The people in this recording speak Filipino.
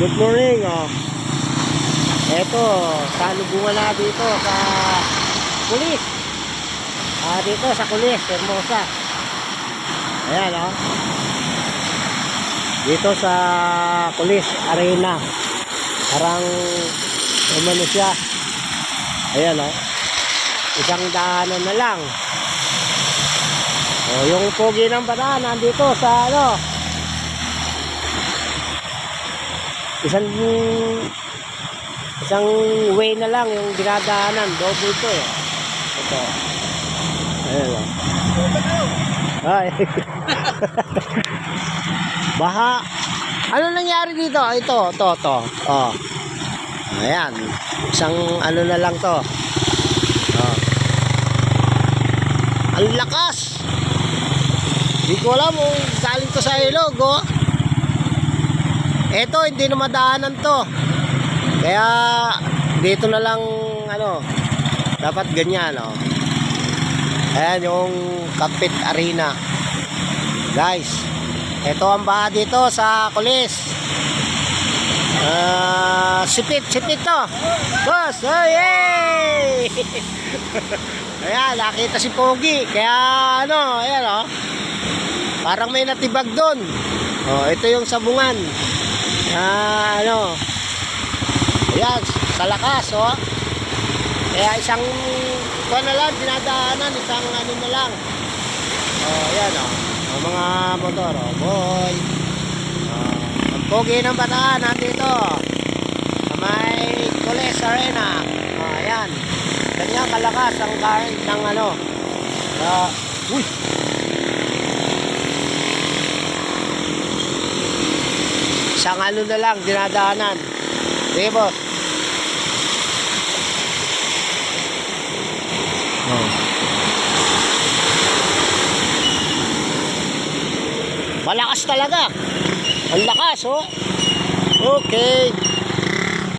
Good morning, oh. Eto, salubungan na dito sa Kulis. Dito sa Kulis, Hermosa. Ayan, oh. Dito sa Kulis Arena. Parang umano siya. Ayan, oh. Isang daanan na lang. Oh, yung pogi ng bata nandito sa ano. Isang way na lang yung dinadaanan, double to eh. Ito. Ayan o. Ay. Baha. Ano nangyari dito? Ito. Oh. Ayan. Isang ano na lang to. Oh. Ang lakas. Hindi ko alam kung galing to sa ilog, oh. Ito, hindi na madaanan to. Kaya, dito na lang, ano, dapat ganyan, oh. Ayan, yung Kapit Arena. Guys, ito ang baha dito sa Kulis. Sipit to. Boss, oh, yay! Ayan, nakita si Pogi. Kaya, ano, ayan, oh. Parang may natibag doon. Oh, ito yung sabungan. Ano, ayan, sa lakas, oh. Kaya isang kuha na lang, dinadaanan, isang ano na lang. Oh, ayan, oh. Oh, mga motor, oh, boy. Oh, ang pogi ng bataan nandito sa may Kulis Arena. Oh, ayan. Ganyan kalakas ang current ng ano. Uy! Isang ano na lang, dinadaanan. Sige, boss. Oh. Malakas talaga. Ang lakas, oh. Okay.